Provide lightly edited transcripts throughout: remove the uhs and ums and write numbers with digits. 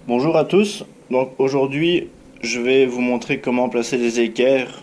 Bonjour à tous, donc aujourd'hui je vais vous montrer comment placer les équerres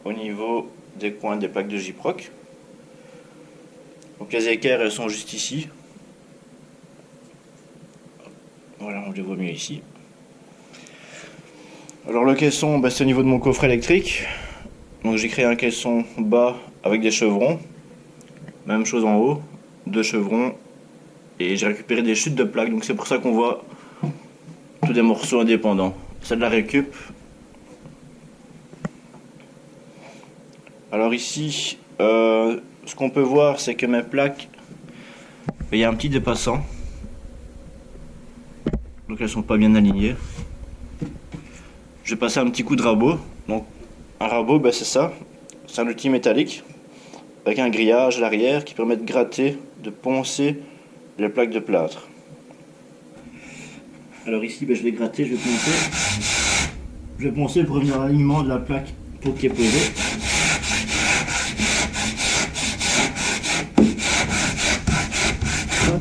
au niveau des coins des plaques de Gyproc. Donc les équerres elles sont juste ici, voilà on les voit mieux ici. Alors le caisson c'est au niveau de mon coffre électrique, donc j'ai créé un caisson bas avec des chevrons, même chose en haut, 2 chevrons et j'ai récupéré des chutes de plaques, donc c'est pour ça qu'on voit tous des morceaux indépendants. C'est de la récup. Alors ici, ce qu'on peut voir, c'est que mes plaques, il y a un petit dépassant. Donc elles sont pas bien alignées. Je vais passer un petit coup de rabot. Donc un rabot, c'est ça. C'est un outil métallique avec un grillage à l'arrière qui permet de gratter, de poncer les plaques de plâtre. Alors ici, je vais gratter, je vais poncer. Je vais poncer pour revenir à l'alignement de la plaque pour qui est posée.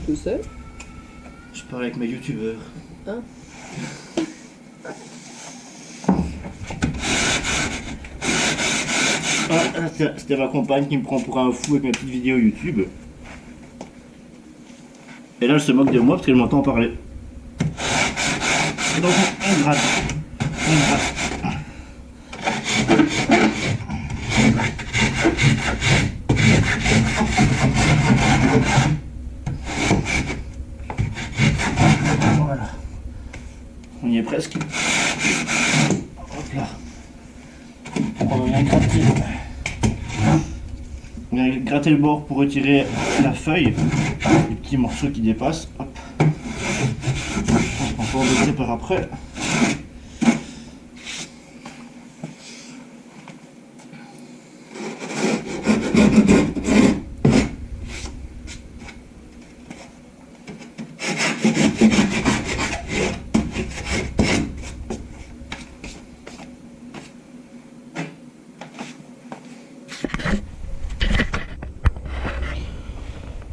Tout seul? Je parle avec mes youtubeurs. Hein? C'était ma compagne qui me prend pour un fou avec mes petites vidéos YouTube. Et là, elle se moque de moi parce qu'elle m'entend parler. Donc, on gratte. On gratte. Voilà. On y est presque. Hop là. On va bien gratter. On va gratter le bord pour retirer la feuille, les petits morceaux qui dépassent. Hop. On peut embêter par après.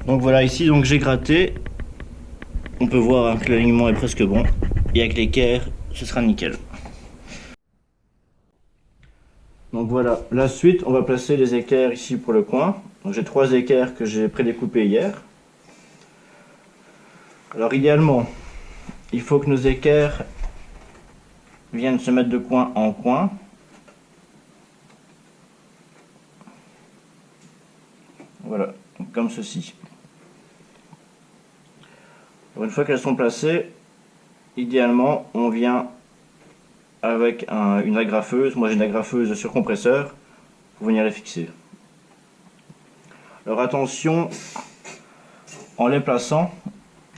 Donc voilà, ici donc j'ai gratté. On peut voir que l'alignement est presque bon. Et avec l'équerre, ce sera nickel. Donc voilà, la suite, on va placer les équerres ici pour le coin. Donc j'ai 3 équerres que j'ai prédécoupées hier. Alors idéalement, il faut que nos équerres viennent se mettre de coin en coin. Voilà, donc comme ceci. Alors une fois qu'elles sont placées, idéalement on vient avec une agrafeuse. Moi j'ai une agrafeuse sur compresseur pour venir les fixer. Alors attention, en les plaçant,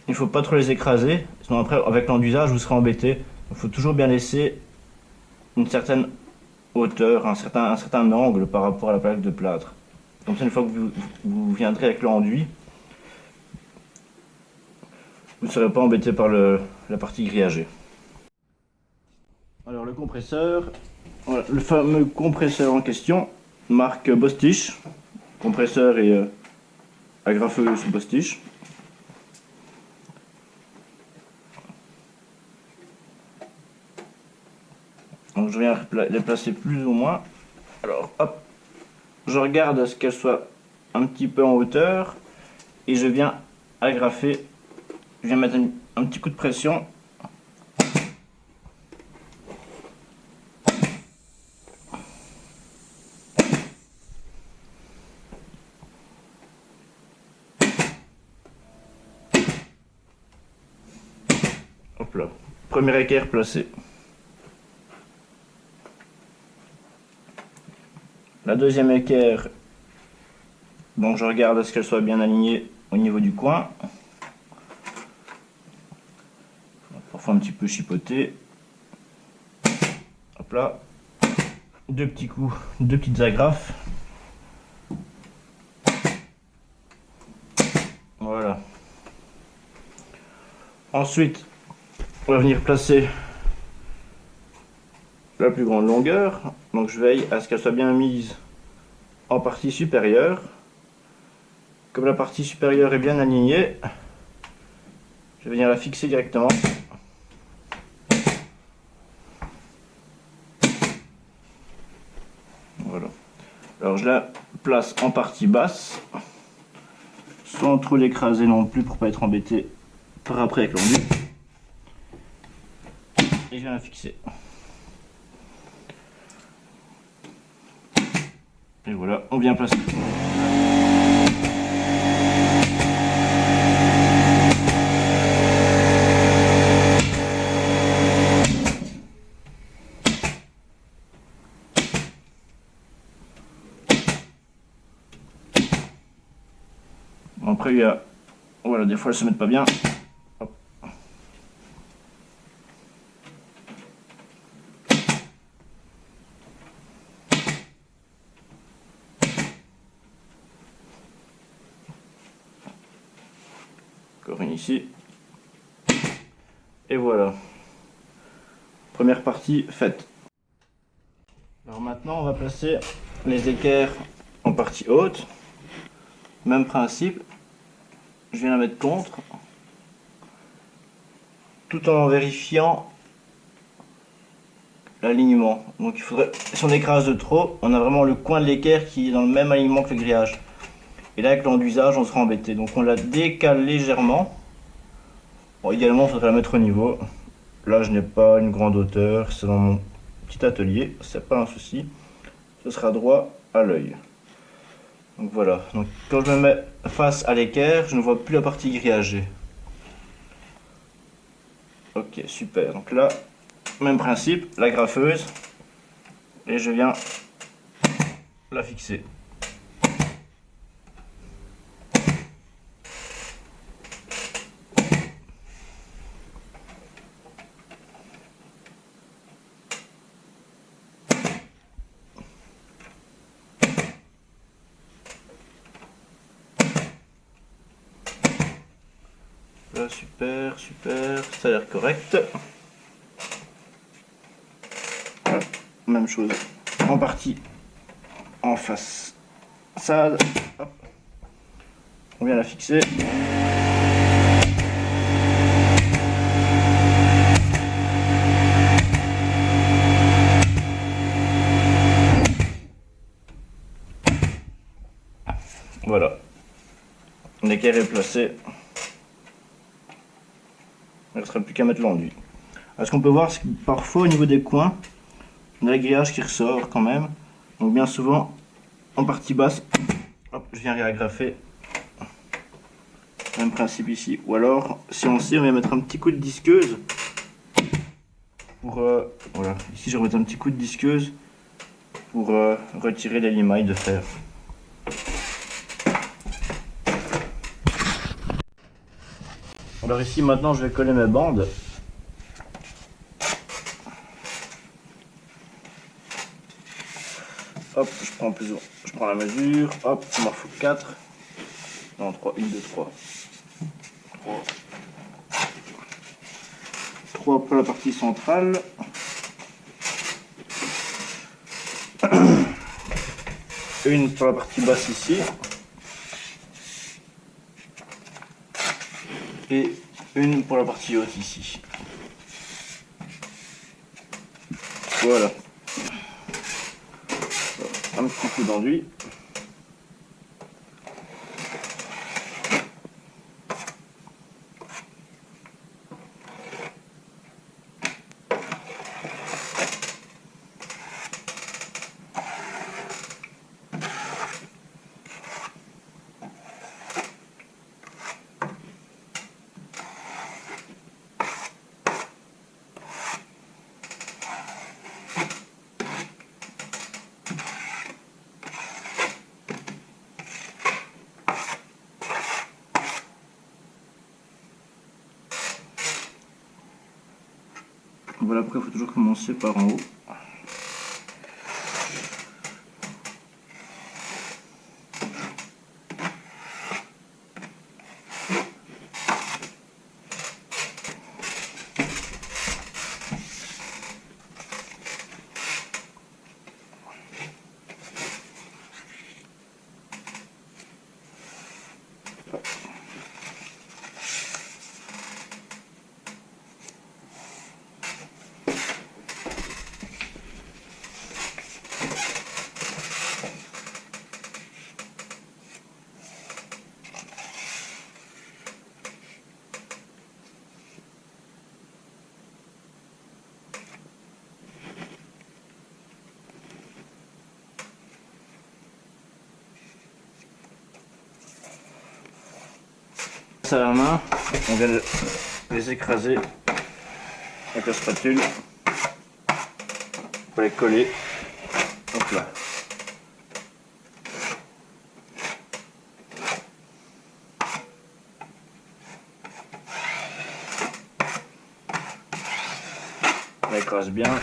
il ne faut pas trop les écraser, sinon après avec l'enduisage vous serez embêté. Il faut toujours bien laisser une certaine hauteur, un certain angle par rapport à la plaque de plâtre. Comme ça, une fois que vous viendrez avec l'enduit, vous ne serez pas embêté par la partie grillagée. Alors le compresseur, voilà, le fameux compresseur en question, marque Bostitch, compresseur et agrafeuse Bostitch. Donc je viens les placer plus ou moins. Alors hop, je regarde à ce qu'elle soit un petit peu en hauteur et je viens agrafer. Je viens mettre un petit coup de pression. Hop là, premier équerre placé. La deuxième équerre, donc je regarde à ce qu'elle soit bien alignée au niveau du coin. Parfois un petit peu chipoter. Hop là, 2 petits coups, 2 petites agrafes. Voilà. Ensuite, on va venir placer la plus grande longueur. Donc je veille à ce qu'elle soit bien mise en partie supérieure. Comme la partie supérieure est bien alignée, je vais venir la fixer directement. Alors je la place en partie basse, sans trop l'écraser non plus pour pas être embêté par après avec l'enduit. Et je viens la fixer. Et voilà, on vient placer. Après, il y a... Voilà, des fois elles se mettent pas bien. Hop. Encore une ici. Et voilà. Première partie faite. Alors maintenant, on va placer les équerres en partie haute. Même principe. Je viens la mettre contre, tout en vérifiant l'alignement. Donc il faudrait, si on écrase de trop, on a vraiment le coin de l'équerre qui est dans le même alignement que le grillage. Et là avec l'enduisage, on sera embêté. Donc on la décale légèrement. Bon, idéalement, il faudrait la mettre au niveau. Là, je n'ai pas une grande hauteur, c'est dans mon petit atelier, c'est pas un souci. Ce sera droit à l'œil. Donc voilà, donc quand je me mets face à l'équerre, je ne vois plus la partie grillagée. Ok, super. Donc là, même principe, la graffeuse. Et je viens la fixer. Là, super, super, ça a l'air correct. Même chose, en partie, en face. Ça, hop. On vient la fixer. Voilà. L'équerre est placée. Il ne resterait plus qu'à mettre l'enduit. Alors, ce qu'on peut voir, c'est que parfois au niveau des coins, on a le grillage qui ressort quand même. Donc bien souvent, en partie basse, hop, je viens réagrafer. Même principe ici. Ou alors, si on sait, on va mettre un petit coup de disqueuse. Pour, voilà, ici je vais mettre un petit coup de disqueuse pour retirer les limailles de fer. Alors ici maintenant je vais coller mes bandes. Hop, je prends la mesure, hop, il m'en faut 4. Non, 3, 1, 2, 3. 3 pour la partie centrale. Une pour la partie basse ici. Et une pour la partie haute ici. Voilà. Un petit coup d'enduit. Voilà pourquoi il faut toujours commencer par en haut. à la main, on vient les écraser avec la spatule pour les coller. Hop là. On écrase bien.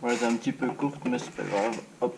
Voilà, c'est un petit peu courte, mais c'est pas grave. Hop.